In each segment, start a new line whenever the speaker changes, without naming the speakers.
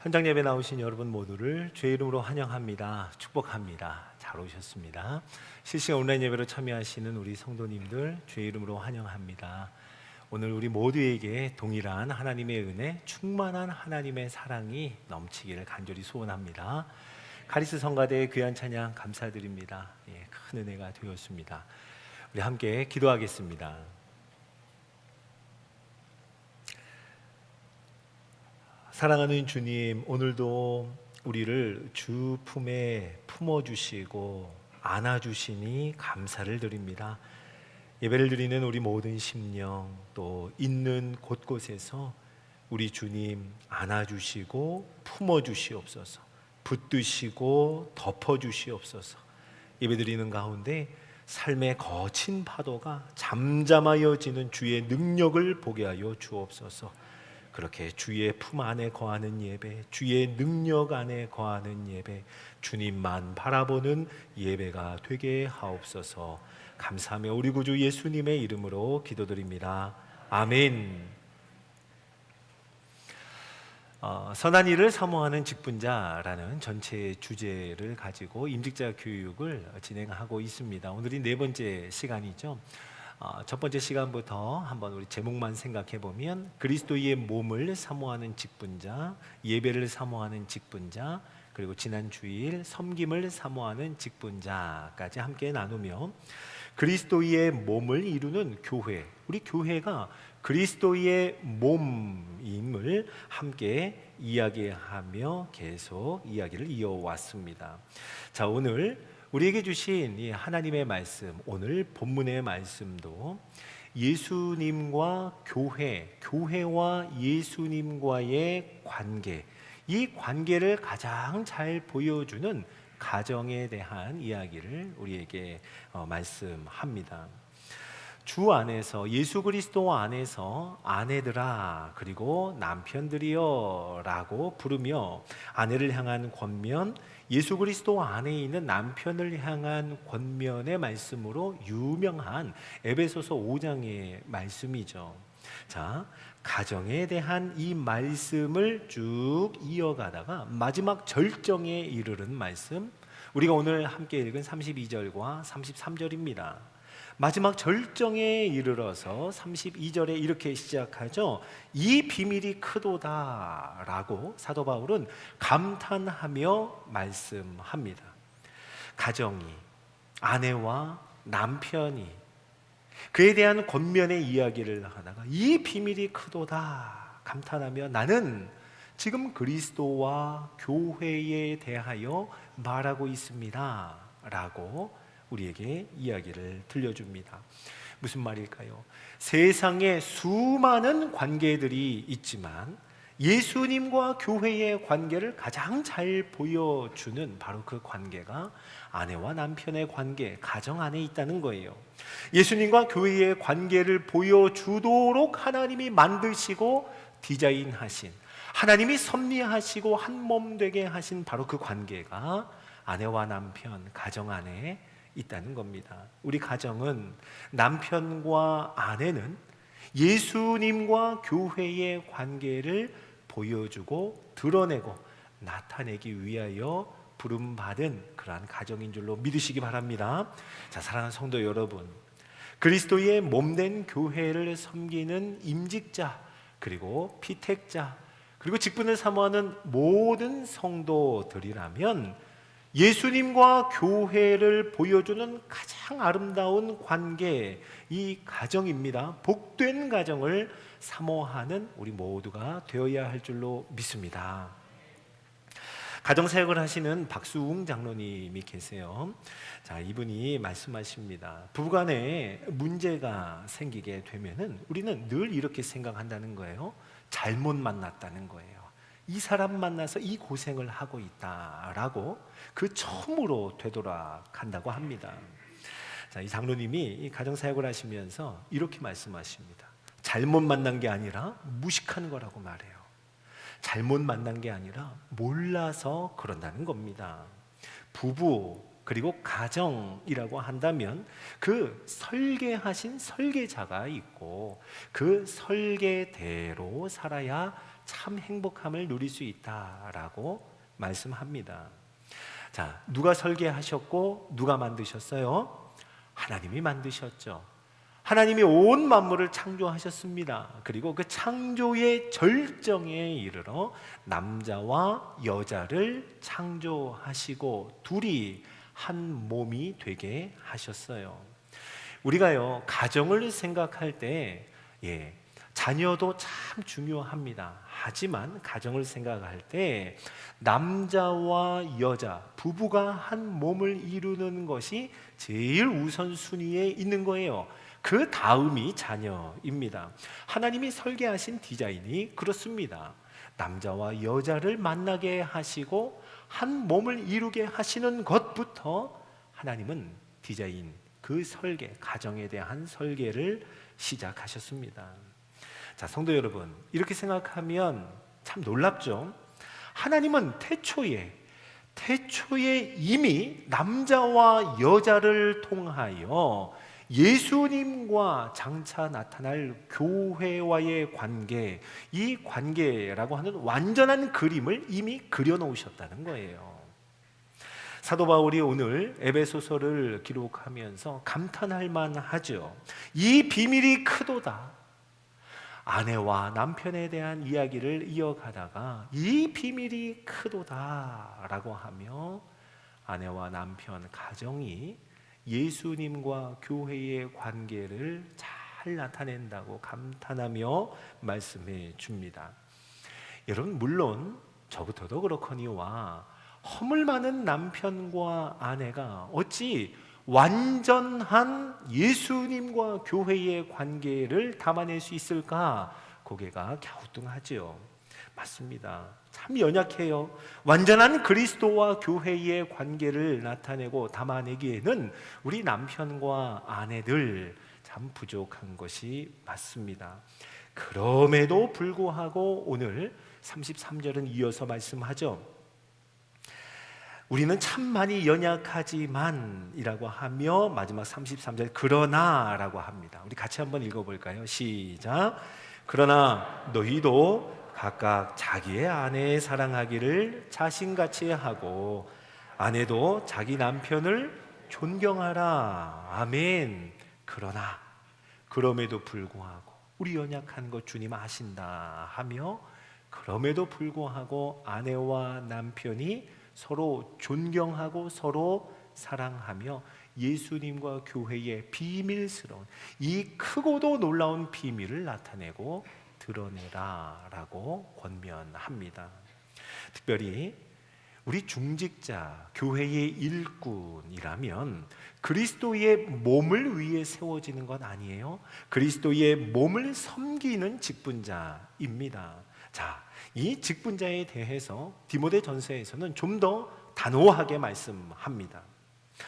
현장 예배 나오신 여러분 모두를 주의 이름으로 환영합니다. 축복합니다. 잘 오셨습니다. 실시간 온라인 예배로 참여하시는 우리 성도님들 주의 이름으로 환영합니다. 오늘 우리 모두에게 동일한 하나님의 은혜, 충만한 하나님의 사랑이 넘치기를 간절히 소원합니다. 카리스 성가대의 귀한 찬양 감사드립니다. 큰 은혜가 되었습니다. 우리 함께 기도하겠습니다. 사랑하는 주님, 오늘도 우리를 주 품에 품어주시고 안아주시니 감사를 드립니다. 예배를 드리는 우리 모든 심령, 또 있는 곳곳에서 우리 주님 안아주시고 품어주시옵소서, 붙드시고 덮어주시옵소서. 예배 드리는 가운데 삶의 거친 파도가 잠잠하여지는 주의 능력을 보게 하여 주옵소서. 그렇게 주의 품 안에 거하는 예배, 주의 능력 안에 거하는 예배, 주님만 바라보는 예배가 되게 하옵소서. 감사하며 우리 구주 예수님의 이름으로 기도드립니다. 아멘. 선한 일을 사모하는 직분자라는 전체 주제를 가지고 임직자 교육을 진행하고 있습니다. 오늘이 네 번째 시간이죠. 첫 번째 시간부터 한번 우리 제목만 생각해 보면 그리스도의 몸을 사모하는 직분자, 예배를 사모하는 직분자, 그리고 지난 주일 섬김을 사모하는 직분자까지 함께 나누며 그리스도의 몸을 이루는 교회, 우리 교회가 그리스도의 몸임을 함께 이야기하며 계속 이야기를 이어왔습니다. 자, 오늘 우리에게 주신 이 하나님의 말씀, 오늘 본문의 말씀도 예수님과 교회, 교회와 예수님과의 관계, 이 관계를 가장 잘 보여주는 가정에 대한 이야기를 우리에게 말씀합니다. 주 안에서, 예수 그리스도 안에서 아내들아 그리고 남편들이여 라고 부르며 아내를 향한 권면, 예수 그리스도 안에 있는 남편을 향한 권면의 말씀으로 유명한 에베소서 5장의 말씀이죠. 자, 가정에 대한 이 말씀을 쭉 이어가다가 마지막 절정에 이르는 말씀, 우리가 오늘 함께 읽은 32절과 33절입니다. 마지막 절정에 이르러서 32절에 이렇게 시작하죠. 이 비밀이 크도다 라고 사도 바울은 감탄하며 말씀합니다. 가정이, 아내와 남편이 그에 대한 권면의 이야기를 하다가 이 비밀이 크도다 감탄하며 나는 지금 그리스도와 교회에 대하여 말하고 있습니다 라고 우리에게 이야기를 들려줍니다. 무슨 말일까요? 세상에 수많은 관계들이 있지만 예수님과 교회의 관계를 가장 잘 보여주는 바로 그 관계가 아내와 남편의 관계, 가정 안에 있다는 거예요. 예수님과 교회의 관계를 보여주도록 하나님이 만드시고 디자인하신, 하나님이 섭리하시고 한 몸 되게 하신 바로 그 관계가 아내와 남편, 가정 안에 있다는 겁니다. 우리 가정은, 남편과 아내는 예수님과 교회의 관계를 보여주고 드러내고 나타내기 위하여 부름받은 그러한 가정인 줄로 믿으시기 바랍니다. 자, 사랑하는 성도 여러분, 그리스도의 몸된 교회를 섬기는 임직자, 그리고 피택자, 그리고 직분을 사모하는 모든 성도들이라면 예수님과 교회를 보여주는 가장 아름다운 관계, 이 가정입니다. 복된 가정을 사모하는 우리 모두가 되어야 할 줄로 믿습니다. 가정사역을 하시는 박수웅 장로님이 계세요. 자, 이분이 말씀하십니다. 부부간에 문제가 생기게 되면은 우리는 늘 이렇게 생각한다는 거예요. 잘못 만났다는 거예요. 이 사람 만나서 이 고생을 하고 있다라고 그 처음으로 되돌아간다고 합니다. 자, 이 장로님이 이 가정사역을 하시면서 이렇게 말씀하십니다. 잘못 만난 게 아니라 무식한 거라고 말해요. 잘못 만난 게 아니라 몰라서 그런다는 겁니다. 부부 그리고 가정이라고 한다면 그 설계하신 설계자가 있고 그 설계대로 살아야 참 행복함을 누릴 수 있다라고 말씀합니다. 자, 누가 설계하셨고 누가 만드셨어요? 하나님이 만드셨죠. 하나님이 온 만물을 창조하셨습니다. 그리고 그 창조의 절정에 이르러 남자와 여자를 창조하시고 둘이 한 몸이 되게 하셨어요. 우리가요, 가정을 생각할 때 자녀도 참 중요합니다. 하지만 가정을 생각할 때 남자와 여자, 부부가 한 몸을 이루는 것이 제일 우선순위에 있는 거예요. 그 다음이 자녀입니다. 하나님이 설계하신 디자인이 그렇습니다. 남자와 여자를 만나게 하시고 한 몸을 이루게 하시는 것부터 하나님은 디자인, 그 설계, 가정에 대한 설계를 시작하셨습니다. 자, 성도 여러분, 이렇게 생각하면 참 놀랍죠? 하나님은 태초에 이미 남자와 여자를 통하여 예수님과 장차 나타날 교회와의 관계, 이 관계라고 하는 완전한 그림을 이미 그려놓으셨다는 거예요. 사도 바울이 오늘 에베소서를 기록하면서 감탄할 만하죠. 이 비밀이 크도다. 아내와 남편에 대한 이야기를 이어가다가 이 비밀이 크도다라고 하며 아내와 남편 가정이 예수님과 교회의 관계를 잘 나타낸다고 감탄하며 말씀해 줍니다. 여러분, 물론 저부터도 그렇거니와 허물 많은 남편과 아내가 어찌 완전한 예수님과 교회의 관계를 담아낼 수 있을까? 고개가 갸우뚱하지요. 맞습니다. 참 연약해요. 완전한 그리스도와 교회의 관계를 나타내고 담아내기에는 우리 남편과 아내들 참 부족한 것이 맞습니다. 그럼에도 불구하고 오늘 33절은 이어서 말씀하죠. 우리는 참 많이 연약하지만 이라고 하며 마지막 33절 그러나 라고 합니다. 우리 같이 한번 읽어볼까요? 시작. 그러나 너희도 각각 자기의 아내 사랑하기를 자신같이 하고 아내도 자기 남편을 존경하라. 아멘. 그러나 그럼에도 불구하고 우리 연약한 것 주님 아신다 하며 그럼에도 불구하고 아내와 남편이 서로 존경하고 서로 사랑하며 예수님과 교회의 비밀스러운 이 크고도 놀라운 비밀을 나타내고 드러내라라고 권면합니다. 특별히 우리 중직자, 교회의 일꾼이라면 그리스도의 몸을 위해 세워지는 것 아니에요? 그리스도의 몸을 섬기는 직분자입니다. 자, 이 직분자에 대해서 디모데전서에서는 좀 더 단호하게 말씀합니다.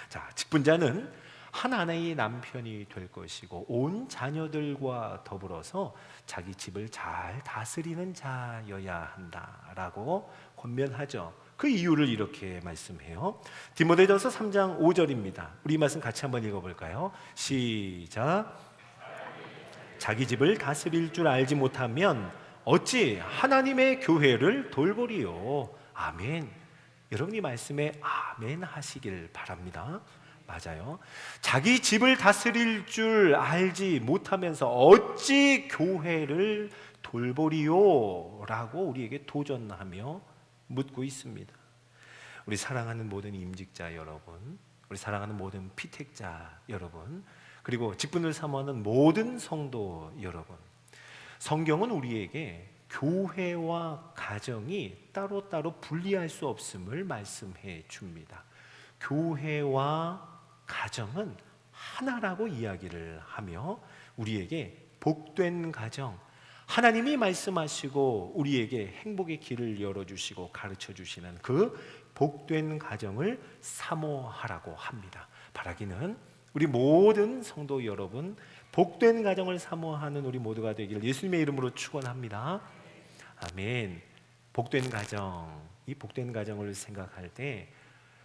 자, 직분자는 한 아내의 남편이 될 것이고 온 자녀들과 더불어서 자기 집을 잘 다스리는 자여야 한다라고 권면하죠. 그 이유를 이렇게 말씀해요. 디모데전서 3장 5절입니다. 우리 말씀 같이 한번 읽어볼까요? 시작. 자기 집을 다스릴 줄 알지 못하면 어찌 하나님의 교회를 돌보리요. 아멘. 여러분 이 말씀에 아멘 하시길 바랍니다. 맞아요. 자기 집을 다스릴 줄 알지 못하면서 어찌 교회를 돌보리요? 라고 우리에게 도전하며 묻고 있습니다. 우리 사랑하는 모든 임직자 여러분, 우리 사랑하는 모든 피택자 여러분, 그리고 직분을 사모하는 모든 성도 여러분, 성경은 우리에게 교회와 가정이 따로따로 분리할 수 없음을 말씀해 줍니다. 교회와 가정은 하나라고 이야기를 하며 우리에게 복된 가정, 하나님이 말씀하시고 우리에게 행복의 길을 열어주시고 가르쳐주시는 그 복된 가정을 사모하라고 합니다. 바라기는 우리 모든 성도 여러분 복된 가정을 사모하는 우리 모두가 되기를 예수님의 이름으로 축원합니다. 아멘. 복된 가정, 이 복된 가정을 생각할 때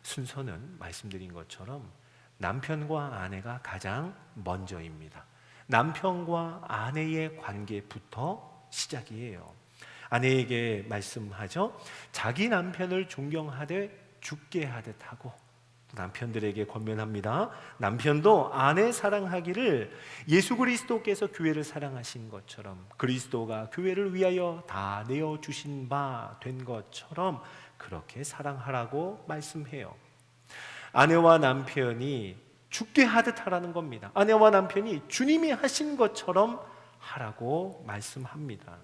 순서는 말씀드린 것처럼 남편과 아내가 가장 먼저입니다. 남편과 아내의 관계부터 시작이에요. 아내에게 말씀하죠. 자기 남편을 존경하되 죽게 하듯 하고, 남편들에게 권면합니다. 남편도 아내 사랑하기를 예수 그리스도께서 교회를 사랑하신 것처럼, 그리스도가 교회를 위하여 다 내어주신 바 된 것처럼 그렇게 사랑하라고 말씀해요. 아내와 남편이 죽게 하듯 하라는 겁니다. 아내와 남편이 주님이 하신 것처럼 하라고 말씀합니다.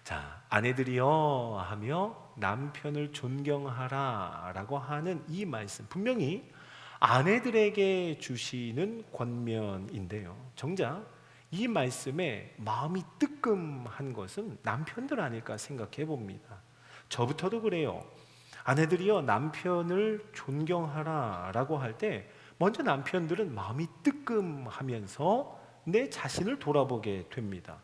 자, 아내들이여 하며 남편을 존경하라 라고 하는 이 말씀, 분명히 아내들에게 주시는 권면인데요, 정작 이 말씀에 마음이 뜨끔한 것은 남편들 아닐까 생각해 봅니다. 저부터도 그래요. 아내들이여 남편을 존경하라 라고 할 때 먼저 남편들은 마음이 뜨끔하면서 내 자신을 돌아보게 됩니다.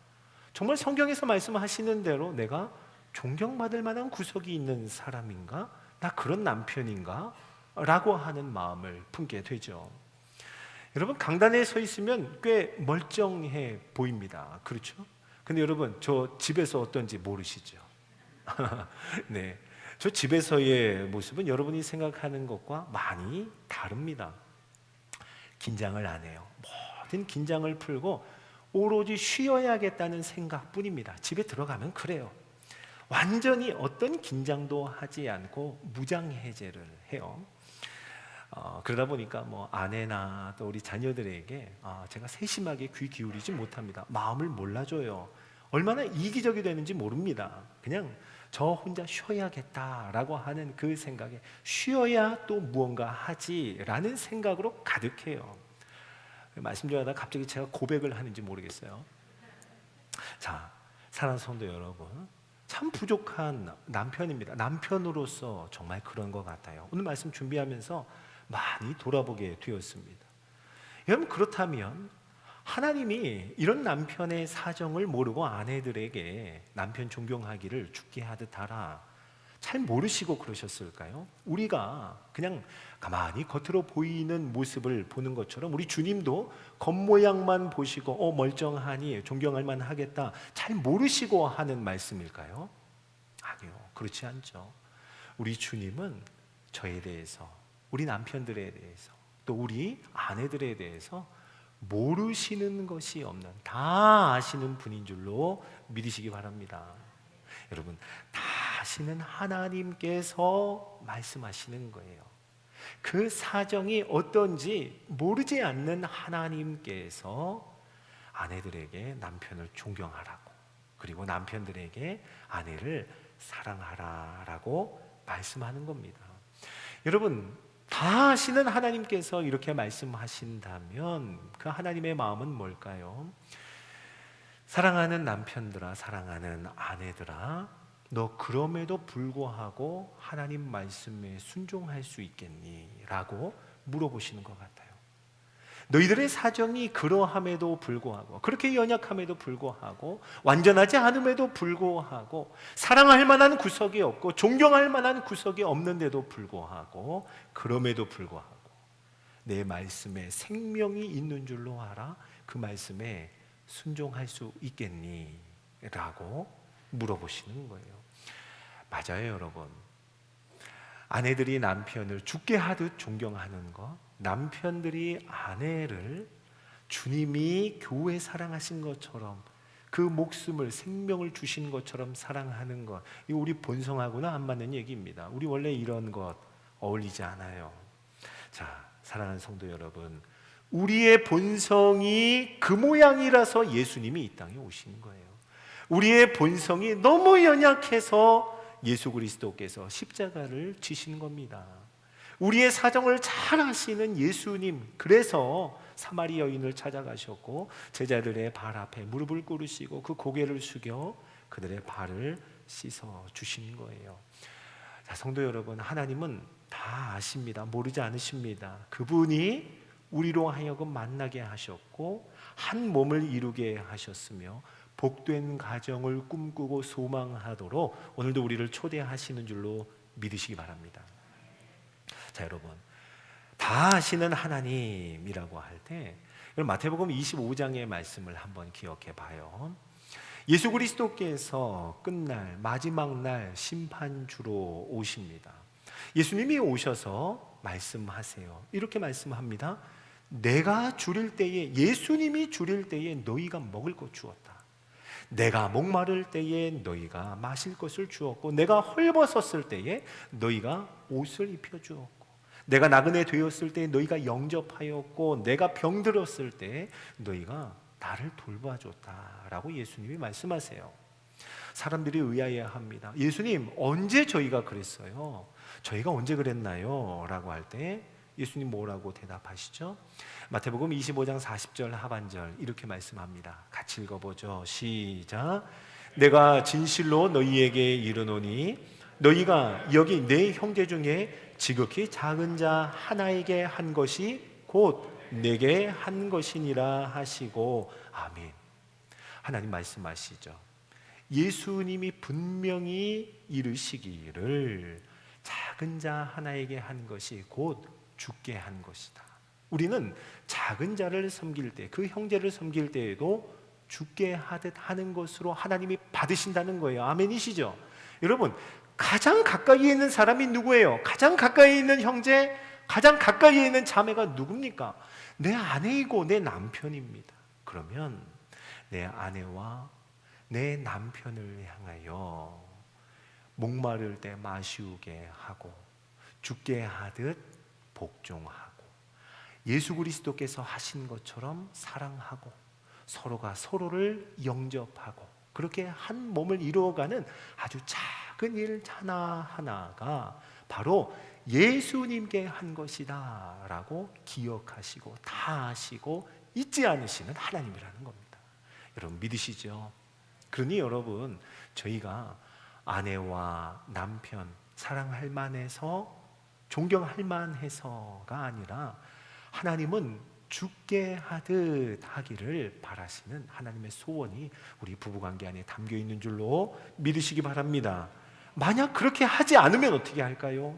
정말 성경에서 말씀하시는 대로 내가 존경받을 만한 구석이 있는 사람인가? 나 그런 남편인가? 라고 하는 마음을 품게 되죠. 여러분, 강단에 서 있으면 꽤 멀쩡해 보입니다. 그렇죠? 근데 여러분, 저 집에서 어떤지 모르시죠? 네, 저 집에서의 모습은 여러분이 생각하는 것과 많이 다릅니다. 긴장을 안 해요. 모든 긴장을 풀고 오로지 쉬어야겠다는 생각뿐입니다. 집에 들어가면 그래요. 완전히 어떤 긴장도 하지 않고 무장해제를 해요. 그러다 보니까 뭐 아내나 또 우리 자녀들에게 제가 세심하게 귀 기울이지 못합니다. 마음을 몰라줘요. 얼마나 이기적이 되는지 모릅니다. 그냥 저 혼자 쉬어야겠다라고 하는 그 생각에 쉬어야 또 무언가 하지라는 생각으로 가득해요. 말씀 좀 하다가 갑자기 제가 고백을 하는지 모르겠어요. 자, 사랑하는 성도 여러분, 참 부족한 남편입니다. 남편으로서 정말 그런 것 같아요. 오늘 말씀 준비하면서 많이 돌아보게 되었습니다. 여러분, 그렇다면 하나님이 이런 남편의 사정을 모르고 아내들에게 남편 존경하기를 죽게 하듯 하라, 잘 모르시고 그러셨을까요? 우리가 그냥 가만히 겉으로 보이는 모습을 보는 것처럼 우리 주님도 겉모양만 보시고 멀쩡하니 존경할 만하겠다, 잘 모르시고 하는 말씀일까요? 아니요, 그렇지 않죠. 우리 주님은 저에 대해서, 우리 남편들에 대해서, 또 우리 아내들에 대해서 모르시는 것이 없는, 다 아시는 분인 줄로 믿으시기 바랍니다. 여러분, 다 아시는 하나님께서 말씀하시는 거예요. 그 사정이 어떤지 모르지 않는 하나님께서 아내들에게 남편을 존경하라고, 그리고 남편들에게 아내를 사랑하라라고 말씀하는 겁니다. 여러분, 다 아시는 하나님께서 이렇게 말씀하신다면 그 하나님의 마음은 뭘까요? 사랑하는 남편들아, 사랑하는 아내들아, 너 그럼에도 불구하고 하나님 말씀에 순종할 수 있겠니? 라고 물어보시는 것 같아요. 너희들의 사정이 그러함에도 불구하고, 그렇게 연약함에도 불구하고, 완전하지 않음에도 불구하고, 사랑할 만한 구석이 없고 존경할 만한 구석이 없는데도 불구하고, 그럼에도 불구하고 내 말씀에 생명이 있는 줄로 알아 그 말씀에 순종할 수 있겠니? 라고 물어보시는 거예요. 맞아요, 여러분. 아내들이 남편을 죽게 하듯 존경하는 것, 남편들이 아내를 주님이 교회 사랑하신 것처럼, 그 목숨을, 생명을 주신 것처럼 사랑하는 것, 이거 우리 본성하고는 안 맞는 얘기입니다. 우리 원래 이런 것 어울리지 않아요. 자, 사랑하는 성도 여러분, 우리의 본성이 그 모양이라서 예수님이 이 땅에 오신 거예요. 우리의 본성이 너무 연약해서 예수 그리스도께서 십자가를 지신 겁니다. 우리의 사정을 잘 아시는 예수님, 그래서 사마리 여인을 찾아가셨고 제자들의 발 앞에 무릎을 꿇으시고 그 고개를 숙여 그들의 발을 씻어 주신 거예요. 자, 성도 여러분, 하나님은 다 아십니다. 모르지 않으십니다. 그분이 우리로 하여금 만나게 하셨고 한 몸을 이루게 하셨으며 복된 가정을 꿈꾸고 소망하도록 오늘도 우리를 초대하시는 줄로 믿으시기 바랍니다. 자, 여러분, 다 아시는 하나님이라고 할 때 마태복음 25장의 말씀을 한번 기억해 봐요. 예수 그리스도께서 끝날 마지막 날 심판주로 오십니다. 예수님이 오셔서 말씀하세요. 이렇게 말씀합니다. 내가 줄일 때에, 예수님이 줄일 때에 너희가 먹을 것 주었다. 내가 목마를 때에 너희가 마실 것을 주었고, 내가 헐벗었을 때에 너희가 옷을 입혀 주었고, 내가 나그네 되었을 때에 너희가 영접하였고, 내가 병들었을 때에 너희가 나를 돌봐줬다라고 예수님이 말씀하세요. 사람들이 의아해합니다. 예수님, 언제 저희가 그랬어요? 저희가 언제 그랬나요? 라고 할 때 예수님 뭐라고 대답하시죠? 마태복음 25장 40절 하반절 이렇게 말씀합니다. 같이 읽어보죠. 시작. 내가 진실로 너희에게 이르노니 너희가 여기 내 형제 중에 지극히 작은 자 하나에게 한 것이 곧 내게 한 것이니라 하시고. 아멘. 하나님 말씀하시죠. 예수님이 분명히 이르시기를 작은 자 하나에게 한 것이 곧 죽게 한 것이다. 우리는 작은 자를 섬길 때, 그 형제를 섬길 때에도 죽게 하듯 하는 것으로 하나님이 받으신다는 거예요. 아멘이시죠? 여러분, 가장 가까이에 있는 사람이 누구예요? 가장 가까이에 있는 형제, 가장 가까이에 있는 자매가 누굽니까? 내 아내이고 내 남편입니다. 그러면 내 아내와 내 남편을 향하여 목마를 때 마시우게 하고 죽게 하듯 복종하고 예수 그리스도께서 하신 것처럼 사랑하고 서로가 서로를 영접하고 그렇게 한 몸을 이루어가는 아주 작은 일 하나하나가 바로 예수님께 한 것이다 라고 기억하시고 다 아시고 잊지 않으시는 하나님이라는 겁니다. 여러분 믿으시죠? 그러니 여러분, 저희가 아내와 남편 사랑할 만해서 존경할 만해서가 아니라 하나님은 죽게 하듯 하기를 바라시는 하나님의 소원이 우리 부부관계 안에 담겨 있는 줄로 믿으시기 바랍니다. 만약 그렇게 하지 않으면 어떻게 할까요?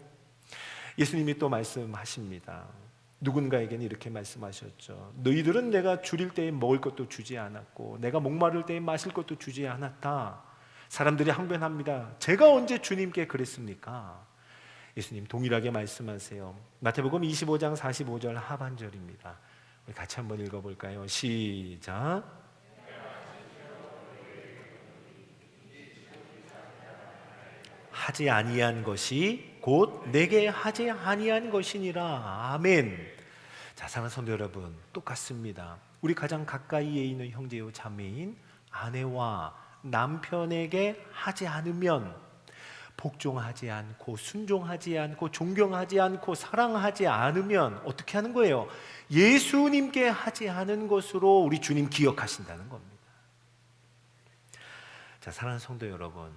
예수님이 또 말씀하십니다. 누군가에게는 이렇게 말씀하셨죠. 너희들은 내가 줄일 때에 먹을 것도 주지 않았고 내가 목마를 때에 마실 것도 주지 않았다. 사람들이 항변합니다. 제가 언제 주님께 그랬습니까? 예수님 동일하게 말씀하세요. 마태복음 25장 45절 하반절입니다. 우리 같이 한번 읽어볼까요? 시작. 하지 아니한 것이 곧 내게 하지 아니한 것이니라. 아멘. 자, 사랑하는 성도 여러분, 똑같습니다. 우리 가장 가까이에 있는 형제요 자매인 아내와 남편에게 하지 않으면, 복종하지 않고 순종하지 않고 존경하지 않고 사랑하지 않으면 어떻게 하는 거예요? 예수님께 하지 않은 것으로 우리 주님 기억하신다는 겁니다. 자, 사랑하는 성도 여러분,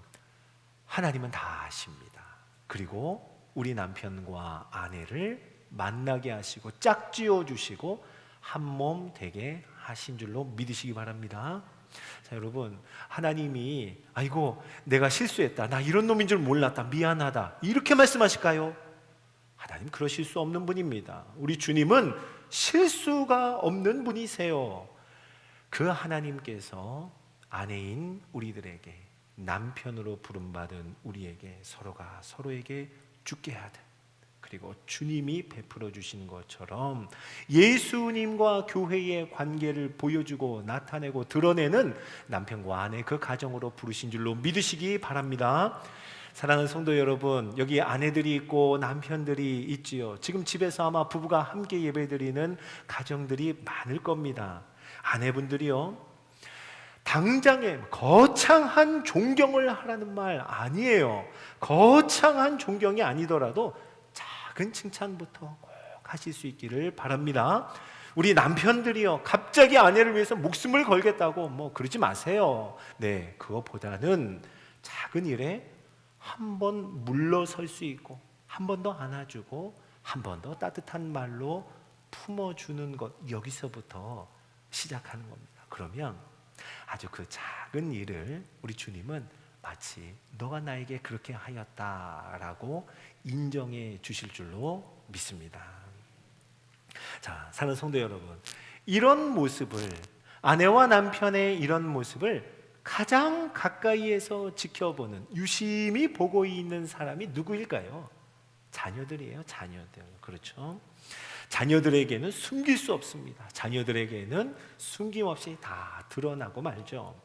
하나님은 다 아십니다. 그리고 우리 남편과 아내를 만나게 하시고 짝지어 주시고 한 몸 되게 하신 줄로 믿으시기 바랍니다. 자, 여러분, 하나님이 아이고 내가 실수했다, 나 이런 놈인 줄 몰랐다, 미안하다 이렇게 말씀하실까요? 하나님 그러실 수 없는 분입니다. 우리 주님은 실수가 없는 분이세요. 그 하나님께서 아내인 우리들에게, 남편으로 부름받은 우리에게 서로가 서로에게 죽게 하듯, 그리고 주님이 베풀어 주신 것처럼 예수님과 교회의 관계를 보여주고 나타내고 드러내는 남편과 아내 그 가정으로 부르신 줄로 믿으시기 바랍니다. 사랑하는 성도 여러분, 여기 아내들이 있고 남편들이 있지요. 지금 집에서 아마 부부가 함께 예배드리는 가정들이 많을 겁니다. 아내분들이요, 당장에 거창한 존경을 하라는 말 아니에요. 거창한 존경이 아니더라도 작은 칭찬부터 꼭 하실 수 있기를 바랍니다. 우리 남편들이요, 갑자기 아내를 위해서 목숨을 걸겠다고 뭐 그러지 마세요. 네, 그것보다는 작은 일에 한 번 물러설 수 있고 한 번 더 안아주고 한 번 더 따뜻한 말로 품어주는 것, 여기서부터 시작하는 겁니다. 그러면 아주 그 작은 일을 우리 주님은 마치 너가 나에게 그렇게 하였다라고 인정해 주실 줄로 믿습니다. 자, 사랑하는 성도 여러분, 이런 모습을, 아내와 남편의 이런 모습을 가장 가까이에서 지켜보는, 유심히 보고 있는 사람이 누구일까요? 자녀들이에요. 자녀들. 그렇죠? 자녀들에게는 숨길 수 없습니다. 자녀들에게는 숨김없이 다 드러나고 말죠.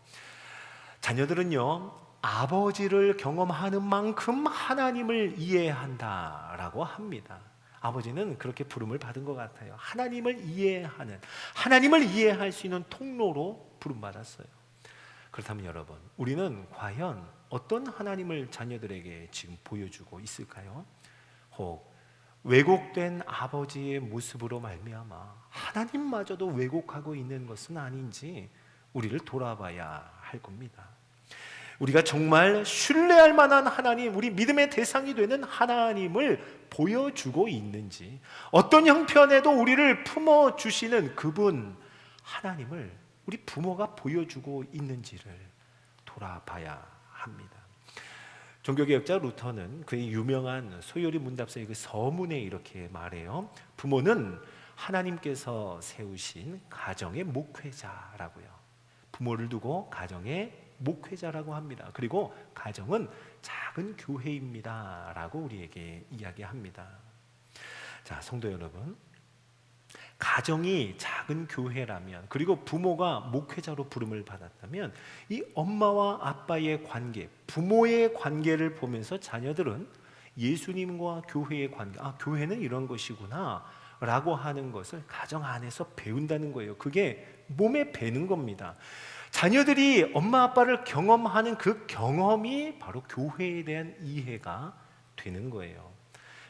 자녀들은요, 아버지를 경험하는 만큼 하나님을 이해한다라고 합니다. 아버지는 그렇게 부름을 받은 것 같아요. 하나님을 이해하는, 하나님을 이해할 수 있는 통로로 부름받았어요. 그렇다면 여러분, 우리는 과연 어떤 하나님을 자녀들에게 지금 보여주고 있을까요? 혹 왜곡된 아버지의 모습으로 말미암아 하나님마저도 왜곡하고 있는 것은 아닌지 우리를 돌아봐야 할 겁니다. 우리가 정말 신뢰할 만한 하나님, 우리 믿음의 대상이 되는 하나님을 보여주고 있는지, 어떤 형편에도 우리를 품어주시는 그분 하나님을 우리 부모가 보여주고 있는지를 돌아봐야 합니다. 종교개혁자 루터는 그의 유명한 소요리 문답서의 그 서문에 이렇게 말해요. 부모는 하나님께서 세우신 가정의 목회자라고요. 부모를 두고 가정의 목회자라고 합니다. 그리고 가정은 작은 교회입니다 라고 우리에게 이야기합니다. 자, 성도 여러분, 가정이 작은 교회라면, 그리고 부모가 목회자로 부름을 받았다면, 이 엄마와 아빠의 관계, 부모의 관계를 보면서 자녀들은 예수님과 교회의 관계, 교회는 이런 것이구나 라고 하는 것을 가정 안에서 배운다는 거예요. 그게 몸에 배는 겁니다. 자녀들이 엄마 아빠를 경험하는 그 경험이 바로 교회에 대한 이해가 되는 거예요.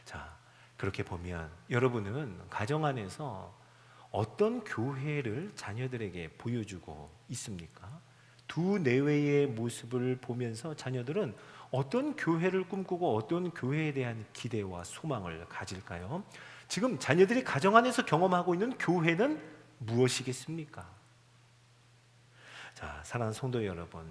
자, 그렇게 보면 여러분은 가정 안에서 어떤 교회를 자녀들에게 보여주고 있습니까? 두 내외의 모습을 보면서 자녀들은 어떤 교회를 꿈꾸고 어떤 교회에 대한 기대와 소망을 가질까요? 지금 자녀들이 가정 안에서 경험하고 있는 교회는 무엇이겠습니까? 자, 사랑하는 성도 여러분,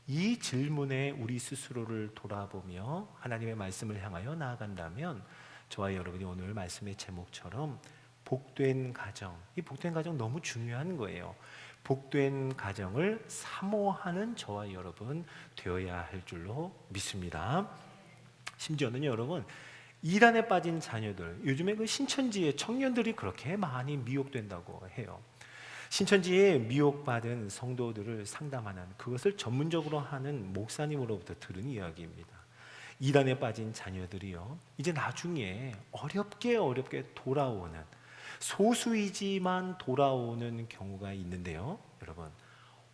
이 질문에 우리 스스로를 돌아보며 하나님의 말씀을 향하여 나아간다면, 저와 여러분이 오늘 말씀의 제목처럼 복된 가정, 이 복된 가정 너무 중요한 거예요. 복된 가정을 사모하는 저와 여러분 되어야 할 줄로 믿습니다. 심지어는 여러분, 이단에 빠진 자녀들, 요즘에 그 신천지의 청년들이 그렇게 많이 미혹된다고 해요. 신천지에 미혹받은 성도들을 상담하는, 그것을 전문적으로 하는 목사님으로부터 들은 이야기입니다. 이단에 빠진 자녀들이요, 이제 나중에 어렵게 돌아오는, 소수이지만 돌아오는 경우가 있는데요. 여러분,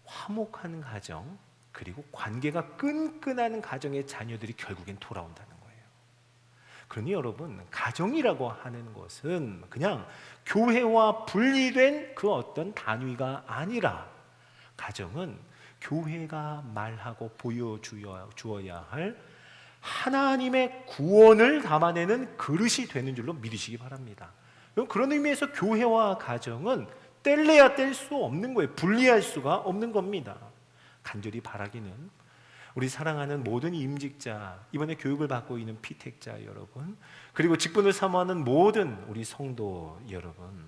화목한 가정, 그리고 관계가 끈끈한 가정의 자녀들이 결국엔 돌아온다는 거예요. 그러니 여러분, 가정이라고 하는 것은 그냥 교회와 분리된 그 어떤 단위가 아니라, 가정은 교회가 말하고 보여주어야 할 하나님의 구원을 담아내는 그릇이 되는 줄로 믿으시기 바랍니다. 그런 의미에서 교회와 가정은 뗄래야 뗄 수 없는 거예요. 분리할 수가 없는 겁니다. 간절히 바라기는 우리 사랑하는 모든 임직자, 이번에 교육을 받고 있는 피택자 여러분, 그리고 직분을 사모하는 모든 우리 성도 여러분,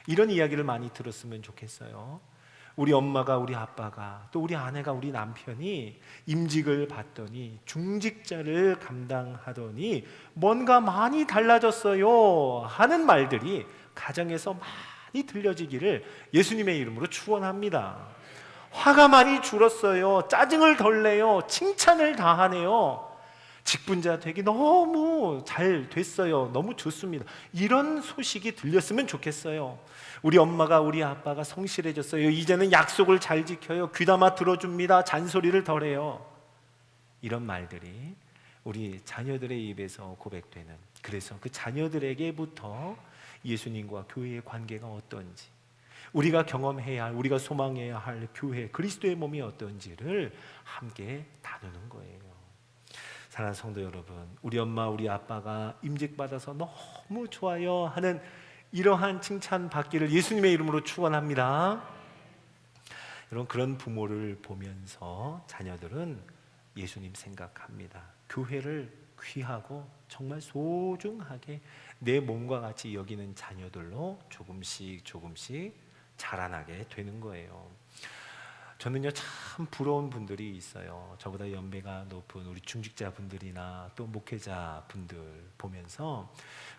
이런 이야기를 많이 들었으면 좋겠어요. 우리 엄마가, 우리 아빠가, 또 우리 아내가, 우리 남편이 임직을 받더니, 중직자를 감당하더니 뭔가 많이 달라졌어요 하는 말들이 가정에서 많이 들려지기를 예수님의 이름으로 축원합니다. 화가 많이 줄었어요, 짜증을 덜 내요, 칭찬을 다 하네요, 직분자 되기 너무 잘 됐어요, 너무 좋습니다, 이런 소식이 들렸으면 좋겠어요. 우리 엄마가, 우리 아빠가 성실해졌어요, 이제는 약속을 잘 지켜요, 귀담아 들어줍니다, 잔소리를 덜해요. 이런 말들이 우리 자녀들의 입에서 고백되는, 그래서 그 자녀들에게부터 예수님과 교회의 관계가 어떤지, 우리가 경험해야 할, 우리가 소망해야 할 교회, 그리스도의 몸이 어떤지를 함께 나누는 거예요. 사랑하는 성도 여러분, 우리 엄마, 우리 아빠가 임직받아서 너무 좋아요 하는 이러한 칭찬 받기를 예수님의 이름으로 축원합니다. 여러분, 그런 부모를 보면서 자녀들은 예수님 생각합니다. 교회를 귀하고 정말 소중하게 내 몸과 같이 여기는 자녀들로 조금씩 자라나게 되는 거예요. 저는요 참 부러운 분들이 있어요. 저보다 연배가 높은 우리 중직자 분들이나 또 목회자 분들 보면서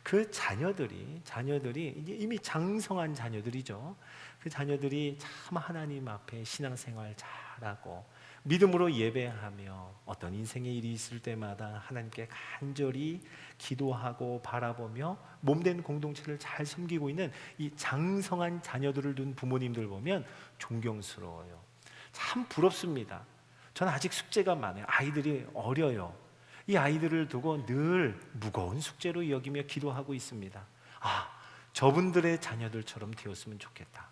그 자녀들이 이제 이미 장성한 자녀들이죠. 그 자녀들이 참 하나님 앞에 신앙생활 잘하고 믿음으로 예배하며 어떤 인생의 일이 있을 때마다 하나님께 간절히 기도하고 바라보며 몸된 공동체를 잘 섬기고 있는 이 장성한 자녀들을 둔 부모님들 보면 존경스러워요. 참 부럽습니다. 저는 아직 숙제가 많아요. 아이들이 어려요. 이 아이들을 두고 늘 무거운 숙제로 여기며 기도하고 있습니다. 아, 저분들의 자녀들처럼 되었으면 좋겠다.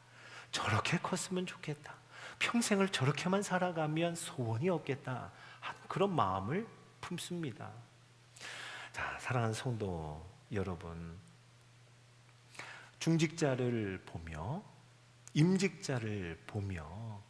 저렇게 컸으면 좋겠다. 평생을 저렇게만 살아가면 소원이 없겠다 하는 그런 마음을 품습니다. 자, 사랑하는 성도 여러분, 중직자를 보며 임직자를 보며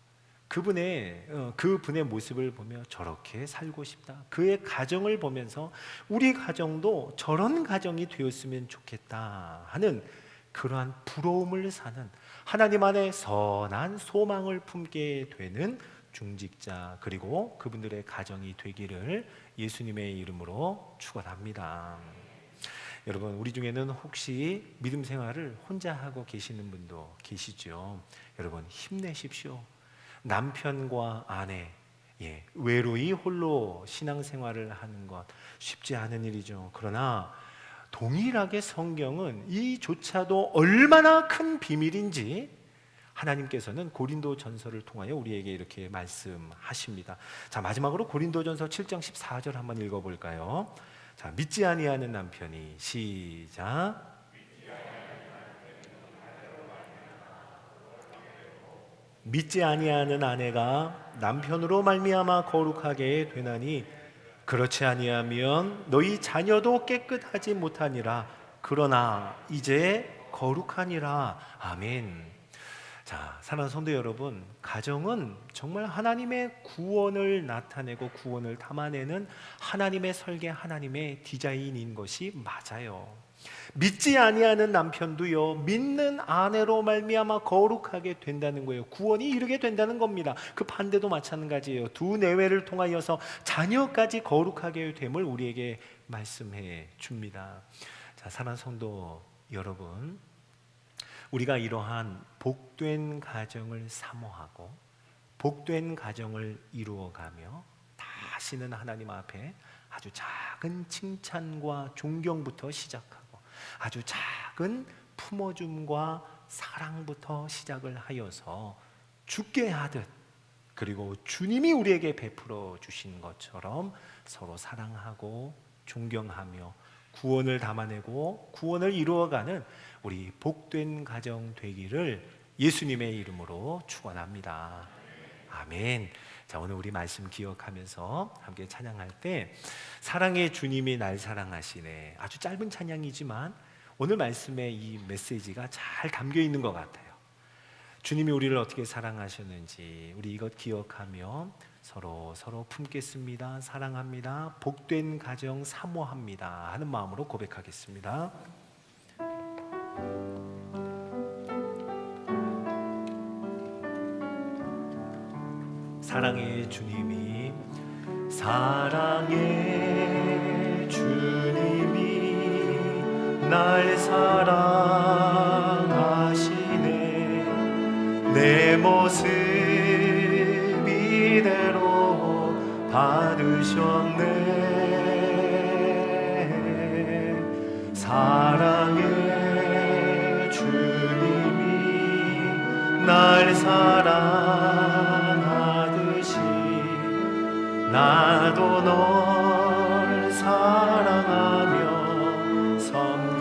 그분의 모습을 보며 저렇게 살고 싶다. 그의 가정을 보면서 우리 가정도 저런 가정이 되었으면 좋겠다 하는 그러한 부러움을 사는 하나님 안에 선한 소망을 품게 되는 중직자 그리고 그분들의 가정이 되기를 예수님의 이름으로 축원합니다. 여러분, 우리 중에는 혹시 믿음 생활을 혼자 하고 계시는 분도 계시죠. 여러분, 힘내십시오. 남편과 아내, 외로이 홀로 신앙생활을 하는 것 쉽지 않은 일이죠. 그러나 동일하게 성경은 이조차도 얼마나 큰 비밀인지 하나님께서는 고린도전서를 통하여 우리에게 이렇게 말씀하십니다. 자, 마지막으로 고린도전서 7장 14절 한번 읽어볼까요? 자, 믿지 아니하는 남편이 시작. 믿지 아니하는 아내가 남편으로 말미암아 거룩하게 되나니 그렇지 아니하면 너희 자녀도 깨끗하지 못하니라. 그러나 이제 거룩하니라. 아멘. 자, 사랑하는 성도 여러분, 가정은 정말 하나님의 구원을 나타내고 구원을 담아내는 하나님의 설계, 하나님의 디자인인 것이 맞아요. 믿지 아니하는 남편도요 믿는 아내로 말미암아 거룩하게 된다는 거예요. 구원이 이르게 된다는 겁니다. 그 반대도 마찬가지예요. 두 내외를 통하여서 자녀까지 거룩하게 됨을 우리에게 말씀해 줍니다. 자, 사랑하는 성도 여러분, 우리가 이러한 복된 가정을 사모하고 복된 가정을 이루어가며 다시는 하나님 앞에 아주 작은 칭찬과 존경부터 시작하고 아주 작은 품어줌과 사랑부터 시작을 하여서 죽게 하듯 그리고 주님이 우리에게 베풀어 주신 것처럼 서로 사랑하고 존경하며 구원을 담아내고 구원을 이루어가는 우리 복된 가정 되기를 예수님의 이름으로 축원합니다. 아멘. 자, 오늘 우리 말씀 기억하면서 함께 찬양할 때 사랑의 주님이 날 사랑하시네. 아주 짧은 찬양이지만 오늘 말씀에 이 메시지가 잘 담겨 있는 것 같아요. 주님이 우리를 어떻게 사랑하셨는지 우리 이것 기억하며 서로 품겠습니다. 사랑합니다. 복된 가정 사모합니다 하는 마음으로 고백하겠습니다. 사랑의 주님이 날 사랑하시네. 내 모습 이대로 받으셨네. 사랑의 주님이 날 사랑하듯이 나도 널 사랑하며 섬길.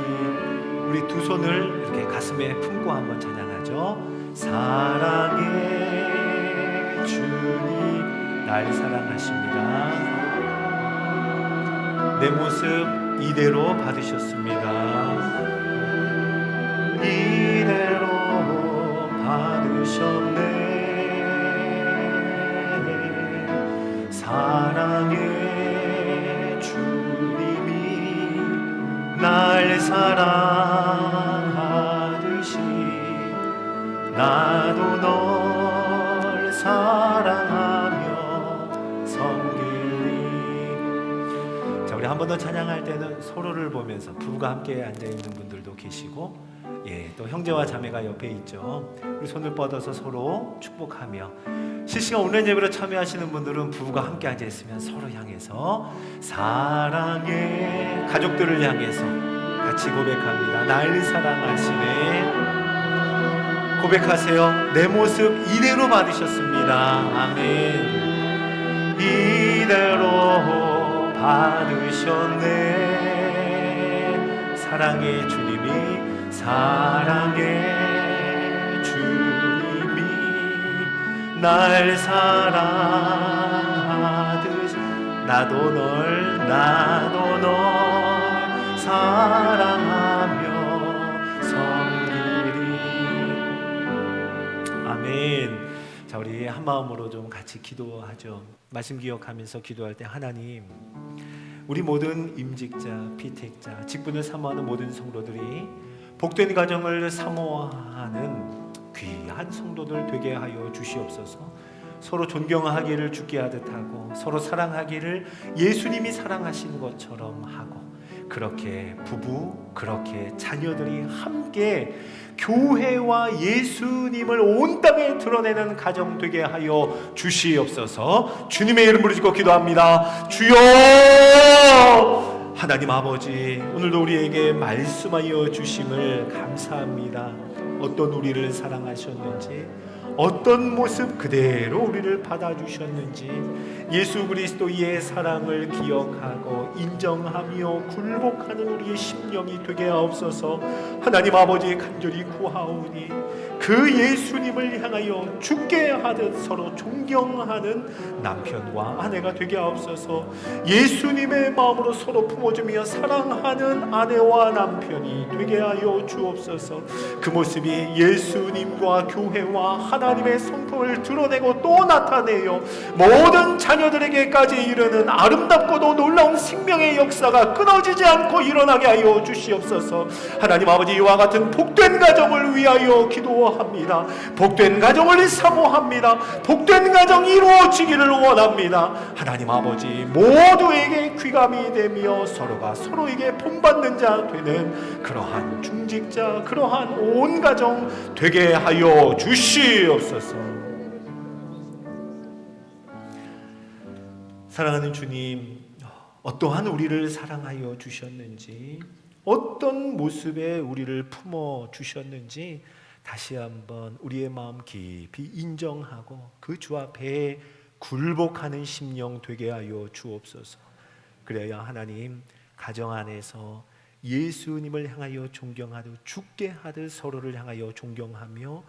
우리 두 손을 이렇게 가슴에 품고 한번 찬양하죠. 사랑의 주님 날 사랑하십니다. 내 모습 이대로 받으셨습니다. 이대로 받으셨네. 사랑의 주님이 날 사랑하듯이 나도 널 사랑하며 한 번 더 찬양할 때는 서로를 보면서 부부가 함께 앉아 있는 분들도 계시고, 또 형제와 자매가 옆에 있죠. 우리 손을 뻗어서 서로 축복하며, 실시간 온라인 예배로 참여하시는 분들은 부부가 함께 앉아 있으면 서로 향해서 사랑해, 가족들을 향해서 같이 고백합니다. 날 사랑하시네. 고백하세요. 내 모습 이대로 받으셨습니다. 아멘. 이대로 받으셨네. 사랑의 주님이, 사랑의 주님이 날 사랑하듯 나도 널 사랑하며 섬기리. 아멘. 자, 우리 한 마음으로 좀 같이 기도하죠. 말씀 기억하면서 기도할 때, 하나님, 우리 모든 임직자, 피택자, 직분을 사모하는 모든 성도들이 복된 가정을 사모하는 귀한 성도들 되게 하여 주시옵소서. 서로 존경하기를 주께 하듯 하고, 서로 사랑하기를 예수님이 사랑하신 것처럼 하고, 그렇게 부부, 그렇게 자녀들이 함께 교회와 예수님을 온 땅에 드러내는 가정 되게 하여 주시옵소서. 주님의 이름으로 짓고 기도합니다. 주여! 하나님 아버지, 오늘도 우리에게 말씀하여 주심을 감사합니다. 어떤 우리를 사랑하셨는지, 어떤 모습 그대로 우리를 받아주셨는지, 예수 그리스도의 사랑을 기억하고 인정하며 굴복하는 우리의 심령이 되게 하옵소서. 하나님 아버지, 간절히 구하오니 그 예수님을 향하여 죽게 하듯 서로 존경하는 남편과 아내가 되게 하옵소서. 예수님의 마음으로 서로 품어주며 사랑하는 아내와 남편이 되게 하여 주옵소서. 그 모습이 예수님과 교회와 하나님의 성품을 드러내고 또 나타내요 모든 자녀들에게까지 이르는 아름답고도 놀라운 생명의 역사가 끊어지지 않고 일어나게 하여 주시옵소서. 하나님 아버지, 이와 같은 복된 가정을 위하여 기도합니다. 복된 가정을 사모합니다. 복된 가정이 이루어지기를 원합니다. 하나님 아버지, 모두에게 귀감이 되며 서로가 서로에게 본받는 자 되는 그러한 중직자, 그러한 온 가정 되게 하여 주시옵소서. 사랑하는 주님, 어떠한 우리를 사랑하여 주셨는지, 어떤 모습에 우리를 품어 주셨는지 다시 한번 우리의 마음 깊이 인정하고 그 주 앞에 굴복하는 심령 되게 하여 주옵소서. 그래야 하나님, 가정 안에서 예수님을 향하여 존경하듯 죽게 하듯 서로를 향하여 존경하며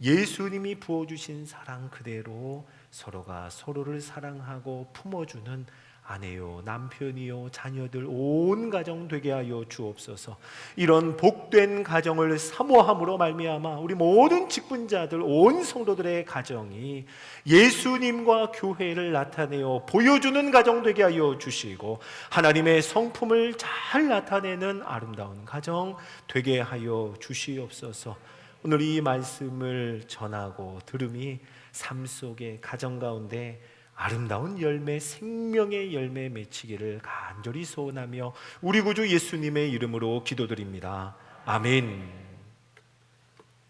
예수님이 부어주신 사랑 그대로 서로가 서로를 사랑하고 품어주는 아내요, 남편이요, 자녀들 온 가정 되게 하여 주옵소서. 이런 복된 가정을 사모함으로 말미암아 우리 모든 직분자들, 온 성도들의 가정이 예수님과 교회를 나타내어 보여주는 가정 되게 하여 주시고, 하나님의 성품을 잘 나타내는 아름다운 가정 되게 하여 주시옵소서. 오늘 이 말씀을 전하고 들음이 삶 속에, 가정 가운데 아름다운 열매, 생명의 열매 맺히기를 간절히 소원하며 우리 구주 예수님의 이름으로 기도드립니다. 아멘.